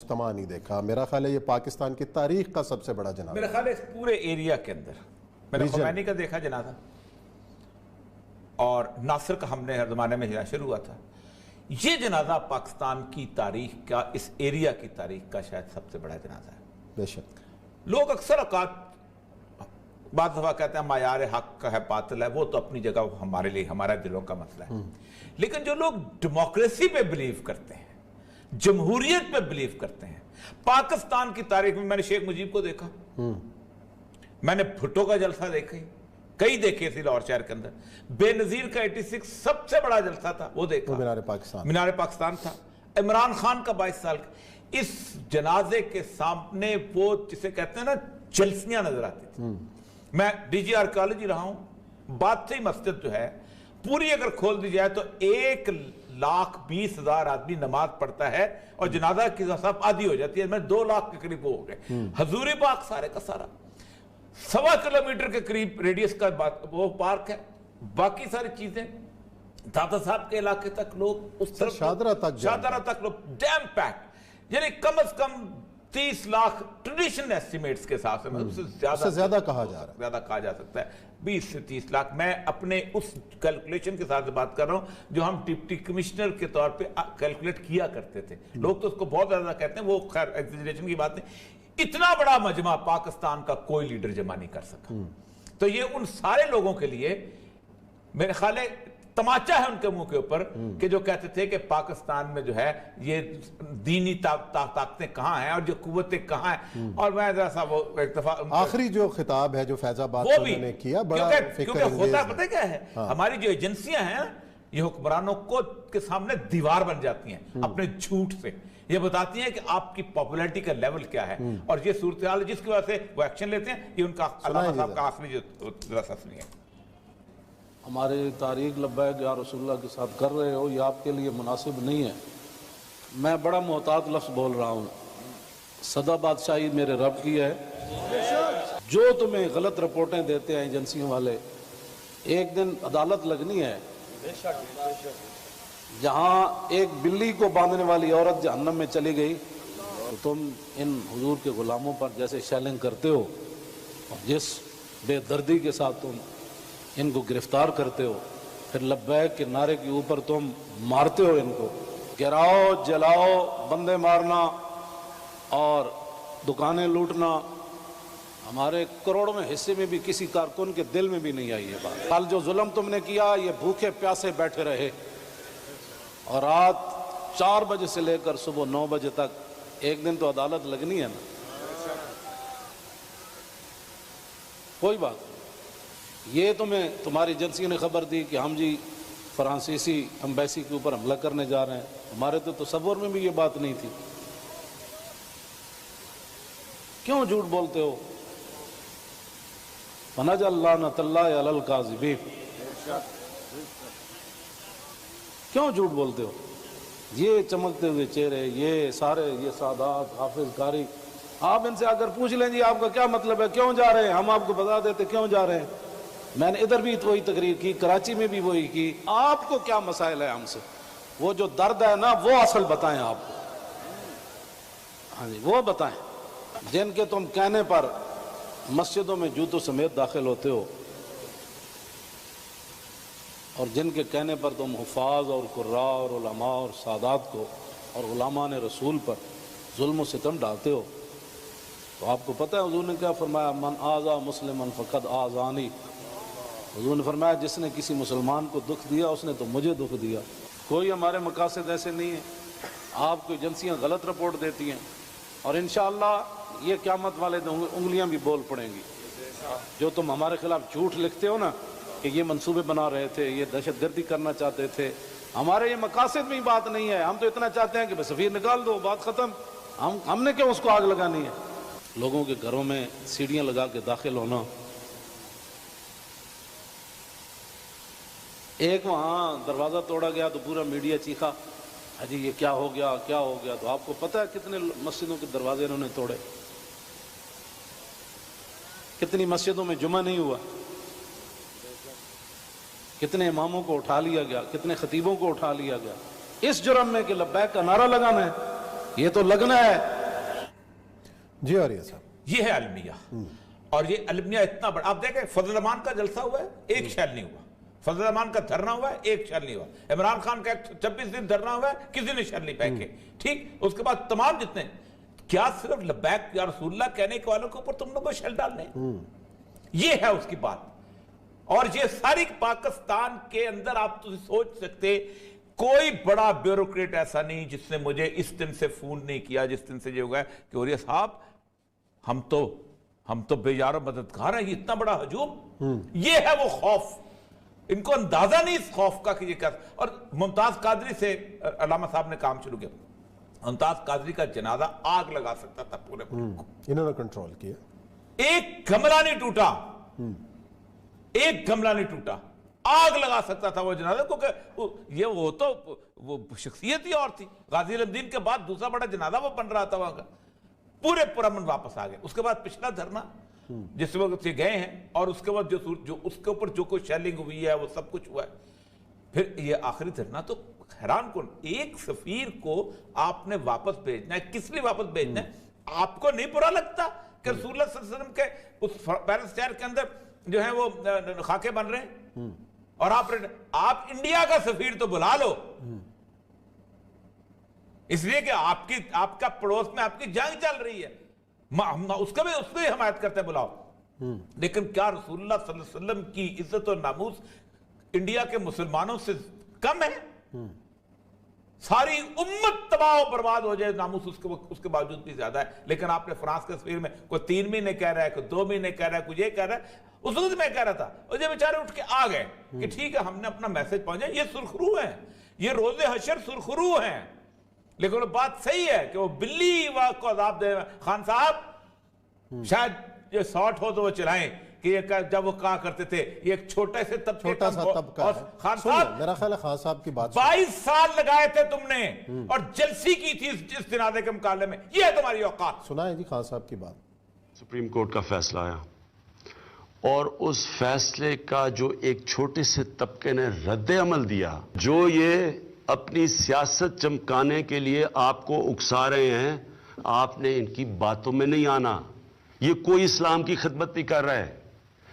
اجتماع نہیں دیکھا. میرا خیال ہے یہ پاکستان کی تاریخ کا سب سے بڑا جنازہ. میرا خیال ہے اس پورے ایریا کے اندر میں نے خمینی کا دیکھا جنازہ، اور ناصر کا ہم نے ہر زمانے میں شروع ہوا تھا. یہ جنازہ پاکستان کی تاریخ کا، اس ایریا کی تاریخ کا شاید سب سے بڑا جنازہ ہے. بے شک. لوگ اکثر اوقات بعض دفعہ کہتے ہیں معیار حق کا ہے باطل ہے، وہ تو اپنی جگہ ہمارے لیے ہمارا دلوں کا مسئلہ ہے. لیکن جو لوگ ڈیموکریسی پہ بلیو کرتے ہیں، جمہوریت پہ بلیو کرتے ہیں، پاکستان کی تاریخ میں نے شیخ مجیب کو دیکھا، میں نے بھٹو کا جلسہ دیکھا، کئی دیکھے تھے لاہور شہر کے اندر. بے نظیر کا 86 سب سے بڑا جلسہ تھا، وہ دیکھا، مینار پاکستان تھا. عمران خان کا 22 سال کا. اس جنازے کے سامنے وہ جسے کہتے ہیں نا جلسیاں نظر آتی تھی. میں ڈی جی آرکیالوجی رہا ہوں. بادشاہی مسجد جو ہے پوری اگر کھول دی جائے تو 1,20,000 آدمی نماز پڑھتا ہے، اور جنازہ کی سب آدھی ہو جاتی ہے. میں 2 لاکھ کے قریب ہو گئے. حضور پاک سارے کا سارا 1.25 کلومیٹر کے قریب ریڈیس کا وہ پارک ہے. باقی ساری چیزیں دادا صاحب کے علاقے تک لوگ، اس طرف شادرہ تک لوگ ڈیم پیک. یعنی کم از کم 30 لاکھ ٹریڈیشنل ایسٹیمیٹس کے حساب سے، اس سے زیادہ کہا جا سکتا ہے، 20 سے 30 لاکھ. میں اپنے اس کیلکولیشن کے ساتھ بات کر رہا ہوں جو ہم ڈپٹی کمشنر کے طور پہ کیلکولیٹ کیا کرتے تھے. لوگ تو اس کو بہت زیادہ کہتے ہیں، وہ خیر ایگزیجریشن کی بات نہیں. اتنا بڑا مجمع پاکستان کا کوئی لیڈر جمع نہیں کر سکا. تو یہ ان سارے لوگوں کے لیے میرے خیال ہے تماچا ہے ان کے منہ کے اوپر کہ جو کہتے تھے کہ پاکستان میں جو ہے یہ دینی طاقتیں کہاں ہیں اور جو قوتیں کہاں ہیں. اور میں ذرا سا وہ ایک دفعہ آخری جو خطاب ہے جو فیض آباد سے انہوں نے کیا، بڑا کیونکہ ہوتا پتہ کیا ہے، ہماری جو ایجنسیاں ہیں یہ حکمرانوں کے سامنے دیوار بن جاتی ہیں اپنے جھوٹ سے. یہ بتاتی ہیں کہ آپ کی پاپولیرٹی کا لیول کیا ہے، اور یہ صورتحال جس کی وجہ سے وہ ایکشن لیتے ہیں. یہ ان کا علامہ صاحب کا آخری جو رسم ہے. ہماری تاریخ لبیک یا رسول اللہ کے ساتھ کر رہے ہو، یہ آپ کے لیے مناسب نہیں ہے. میں بڑا محتاط لفظ بول رہا ہوں. سدا بادشاہی میرے رب کی ہے. جو تمہیں غلط رپورٹیں دیتے ہیں ایجنسیوں والے، ایک دن عدالت لگنی ہے. جہاں ایک بلی کو باندھنے والی عورت جہنم میں چلی گئی، تو تم ان حضور کے غلاموں پر جیسے شیلنگ کرتے ہو اور جس بے دردی کے ساتھ تم ان کو گرفتار کرتے ہو، پھر لبیک کے نعرے کے اوپر تم مارتے ہو ان کو، گراؤ، جلاؤ، بندے مارنا اور دکانیں لوٹنا. ہمارے کروڑوں میں حصے میں بھی کسی کارکن کے دل میں بھی نہیں آئی یہ بات. کل جو ظلم تم نے کیا، یہ بھوکے پیاسے بیٹھے رہے اور رات 4 بجے سے لے کر صبح 9 بجے تک. ایک دن تو عدالت لگنی ہے نا. کوئی بات نہیں. یہ تمہاری ایجنسیوں نے خبر دی کہ ہم جی فرانسیسی امبیسی کے اوپر حملہ کرنے جا رہے ہیں. ہمارے تو تصور میں بھی یہ بات نہیں تھی. کیوں جھوٹ بولتے ہو؟ فَنَجَعَلْ لَعْنَتَ اللَّهِ عَلَى الْكَاذِبِينَ. کیوں جھوٹ بولتے ہو؟ یہ چمکتے ہوئے چہرے، یہ سارے، یہ سادات، حافظ، قاری، آپ ان سے اگر پوچھ لیں جی آپ کا کیا مطلب ہے، کیوں جا رہے ہیں، ہم آپ کو بتا دیتے کیوں جا رہے ہیں. میں نے ادھر بھی وہی تقریر کی، کراچی میں بھی وہی کی. آپ کو کیا مسائل ہے ہم سے؟ وہ جو درد ہے نا وہ اصل بتائیں آپ کو. ہاں جی وہ بتائیں. جن کے تم کہنے پر مسجدوں میں جوتوں سمیت داخل ہوتے ہو، اور جن کے کہنے پر تم حفاظ اور قراء اور علماء اور سادات کو اور علماء نے رسول پر ظلم و ستم ڈالتے ہو، تو آپ کو پتہ ہے حضور نے کیا فرمایا؟ من آذا مسلمن فقد آذانی. حضور نے فرمایا جس نے کسی مسلمان کو دکھ دیا اس نے تو مجھے دکھ دیا. کوئی ہمارے مقاصد ایسے نہیں ہیں. آپ کو ایجنسیاں غلط رپورٹ دیتی ہیں، اور انشاءاللہ یہ قیامت والے دن انگلیاں بھی بول پڑیں گی. جو تم ہمارے خلاف جھوٹ لکھتے ہو نا کہ یہ منصوبے بنا رہے تھے، یہ دہشت گردی کرنا چاہتے تھے، ہمارے یہ مقاصد میں بات نہیں ہے. ہم تو اتنا چاہتے ہیں کہ بس سفیر نکال دو، بات ختم. ہم نے کیوں اس کو آگ لگانی ہے؟ لوگوں کے گھروں میں سیڑھیاں لگا کے داخل ہونا. ایک وہاں دروازہ توڑا گیا تو پورا میڈیا چیخا، جی یہ کیا ہو گیا، کیا ہو گیا. تو آپ کو پتہ ہے کتنے مسجدوں کے دروازے انہوں نے توڑے، کتنی مسجدوں میں جمعہ نہیں ہوا، کتنے اماموں کو اٹھا لیا گیا، کتنے خطیبوں کو اٹھا لیا گیا، اس جرم میں کہ لبیک کا نعرہ لگانا ہے. یہ تو لگنا ہے. جی آریہ صاحب، یہ ہے المیہ. اور یہ المیہ اتنا بڑا، آپ دیکھیں فضل الرحمان کا جلسہ ہوا ہے، ایک شیل نہیں ہوا. فضل الرحمان کا دھرنا ہوا ہے، ایک شیل نہیں ہوا. عمران خان کا 26 دن دھرنا ہوا ہے، کسی نے شیل نہیں پھینکے. ٹھیک، اس کے بعد تمام جتنے، کیا صرف لبیک یا رسول اللہ کہنے کے والوں کے اوپر تم لوگوں کو شیل ڈالنے؟ یہ ہے اس کی بات. اور یہ ساری پاکستان کے اندر آپ تو سوچ سکتے کوئی بڑا بیوروکریٹ ایسا نہیں جس نے مجھے اس دن سے فون نہیں کیا، جس دن سے یہ ہوگا کہ اوریہ صاحب ہم تو بے یار و مددگار ہیں، یہ اتنا بڑا ہجوم. یہ ہے وہ خوف. ان کو اندازہ نہیں اس خوف کا کہ یہ کیا. اور ممتاز قادری سے علامہ صاحب نے کام شروع کیا. ممتاز قادری کا جنازہ آگ لگا سکتا تھا پورے ملک کو. انہوں نے کنٹرول کیا. ایک گملہ نہیں ٹوٹا، ایک گملہ نہیں ٹوٹا. آگ لگا سکتا تھا وہ جنازہ، کیونکہ یہ وہ تو وہ شخصیت ہی اور تھی. غازی الدین کے بعد دوسرا بڑا جنازہ وہ بن رہا تھا وہاں کا. پورے پرامن واپس آ گئے. اس کے بعد پچھلا دھرنا جس وقت سے گئے ہیں، اور اس کے بعد جو اس کے اوپر جو کوئی شیلنگ ہوئی ہے وہ سب کچھ ہوا ہے. پھر یہ آخری دھرنا تو حیران کن. ایک سفیر کو آپ نے واپس بھیجنا ہے، کس لیے واپس بھیجنا ہے؟ آپ کو نہیں برا لگتا کہ رسول اللہ صلی اللہ علیہ وسلم کے اس پیرس شہر کے اندر جو ہیں وہ خاکے بن رہے ہیں؟ اور آپ انڈیا کا سفیر تو بلا لو، اس لیے کہ آپ کا پڑوس میں آپ کی جنگ چل رہی ہے، اس کو بھی حمایت کرتے بلاؤ. لیکن کیا رسول اللہ صلی اللہ علیہ وسلم کی عزت و ناموس انڈیا کے مسلمانوں سے کم ہے؟ ساری امت تباہ و برباد ہو جائے، ناموس اس کے باوجود بھی زیادہ ہے. لیکن آپ نے فرانس کے سفیر میں کوئی 3 مہینے کہہ رہا ہے، کوئی 2 مہینے کہہ رہا ہے، کوئی یہ کہہ رہا ہے. اس وقت میں کہہ رہا تھا، اور یہ بیچارے اٹھ کے آ گئے کہ ٹھیک ہے ہم نے اپنا میسج پہنچا. یہ سرخرو ہیں، یہ روز حشر سرخرو ہیں. لیکن وہ بات صحیح ہے کہ وہ بلی کو عذاب دے. خان صاحب شاید یہ ساٹھ ہو تو وہ چلائیں کہ یہ جب وہ کہا کرتے تھے یہ ایک چھوٹا سا طبقہ ہے. خان صاحب میرا خیال ہے خان صاحب کی بات 22 سال لگائے تھے تم نے اور جلسی کی تھی اس جنازے کے مقابلے میں. یہ ہے تمہاری اوقات. سنائیں جی خان صاحب کی بات. سپریم کورٹ کا فیصلہ آیا اور اس فیصلے کا جو ایک چھوٹے سے طبقے نے رد عمل دیا، جو یہ اپنی سیاست چمکانے کے لیے آپ کو اکسا رہے ہیں، آپ نے ان کی باتوں میں نہیں آنا. یہ کوئی اسلام کی خدمت نہیں کر رہا ہے،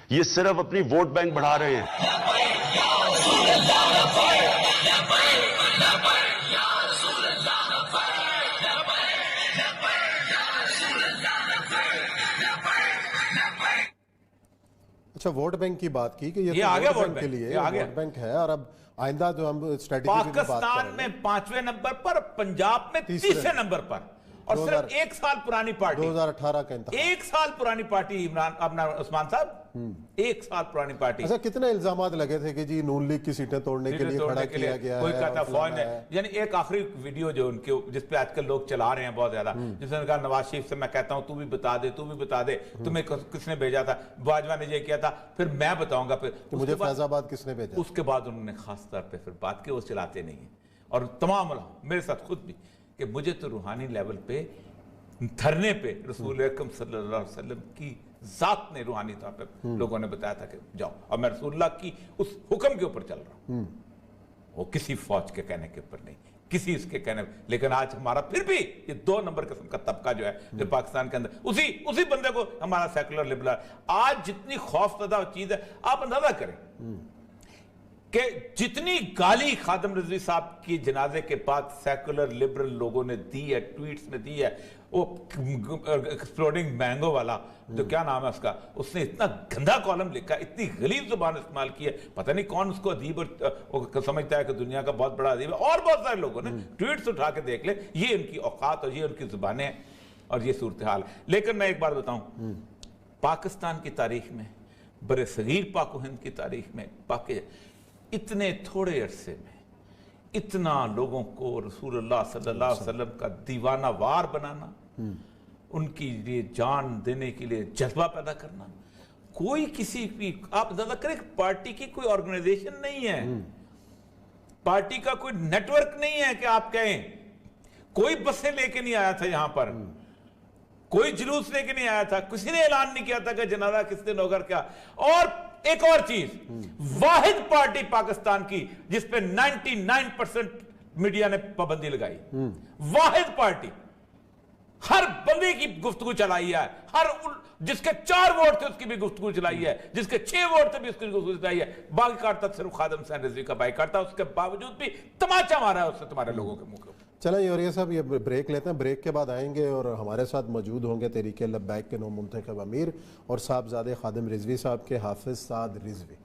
یہ صرف اپنی ووٹ بینک بڑھا رہے ہیں. اچھا، ووٹ بینک کی بات کی کہ یہ آگے ووٹ بینک کے لیے ووٹ بینک ہے. اور اب آئندہ جو ہم اسٹریٹجی کی بات پاکستان میں 5ویں نمبر پر، پنجاب میں 3رے نمبر پر، اور صرف 1 سال پرانی پارٹی، 2018 کا انتخاب، 1 سال پرانی پارٹی. عثمان صاحب 1 سال پرانی پارٹی. اچھا، کتنے الزامات لگے تھے کہ جی نون لیگ کی سیٹیں توڑنے کے لیے کھڑا کیا گیا ہے، کوئی کہتا فوج نے. یعنی ایک آخری ویڈیو جو ان کے جس پہ آج کل لوگ چلا رہے ہیں بہت زیادہ، جس نے کہا نواز شریف سے میں کہتا ہوں تو بھی بتا دے، تو بھی بتا دے، تمہیں کس نے بھیجا تھا؟ باجوہ نے یہ کیا تھا، پھر میں بتاؤں گا. پھر مجھے فیض آباد کس نے بھیجا؟ اس کے بعد انہوں نے خاص طور پہ پھر بات کی وہ چلاتے نہیں ہیں. اور تمام میرے ساتھ خود بھی کہ مجھے تو روحانی لیول پہ دھرنے پہ رسول اکرم صلی اللہ علیہ وسلم کی ذات نے روحانی طور پہ لوگوں نے بتایا تھا کہ جاؤ، اور میں رسول اللہ کی اس حکم کے اوپر چل رہا ہوں. وہ کسی فوج کے کہنے کے اوپر نہیں، کسی اس کے کہنے. لیکن آج ہمارا پھر بھی یہ 2 نمبر قسم کا طبقہ جو ہے جو پاکستان کے اندر، اسی بندے کو ہمارا سیکولر لبرل آج جتنی خوف زدہ چیز ہے. آپ اندازہ کریں کہ جتنی گالی خادم رضوی صاحب کی جنازے کے بعد سیکولر لبرل لوگوں نے دی ہے، ٹویٹس میں دی ہے. وہ ایکسپلوڈنگ مینگو والا جو کیا نام ہے اس کا، اس نے اتنا گندا کالم لکھا، اتنی غلیظ زبان استعمال کی ہے. پتہ نہیں کون اس کو ادیب اور سمجھتا ہے کہ دنیا کا بہت بڑا ادیب ہے. اور بہت سارے لوگوں نے ٹویٹس اٹھا کے دیکھ لے. یہ ان کی اوقات اور یہ ان کی زبانیں اور یہ صورتحال. لیکن میں ایک بات بتاؤں، پاکستان کی تاریخ میں، بر صغیر پاک و ہند کی تاریخ میں، اتنے تھوڑے عرصے میں اتنا لوگوں کو رسول اللہ صلی اللہ علیہ وسلم کا دیوانہ وار بنانا، ان کی لیے جان دینے کے لیے جذبہ پیدا کرنا. کوئی کسی بھی، آپ زیادہ کریں، پارٹی کی کوئی آرگنائزیشن نہیں ہے، پارٹی کا کوئی نیٹ ورک نہیں ہے کہ آپ کہیں کوئی بسیں لے کے نہیں آیا تھا یہاں پر، کوئی جلوس لے کے نہیں آیا تھا، کسی نے اعلان نہیں کیا تھا کہ جنازہ کس دن ہوگا کیا. اور ایک اور چیز، واحد پارٹی پاکستان کی جس پہ 99% میڈیا نے پابندی لگائی، واحد پارٹی. بندی کی گفتگو چلائی ہے، جس کے 4 ووٹ تھے اس کی بھی گفتگو چلائی ہے، جس کے 6 ووٹ تھے بھی اس کی گفتگو چلائی ہے، باقی کاٹتا صرف خادم حسین رضوی کا بائی کاٹتا، اس کے باوجود بھی تماچا مارا ہے اس سے تمہارے لوگوں کے منہ کے اوپر۔ چلیں یوریا صاحب یہ بریک لیتے ہیں، بریک کے بعد آئیں گے اور ہمارے ساتھ موجود ہوں گے تحریک لبیک کے نو منتخب امیر اور صاحبزادے خادم رضوی صاحب کے حافظ سعد رضوی۔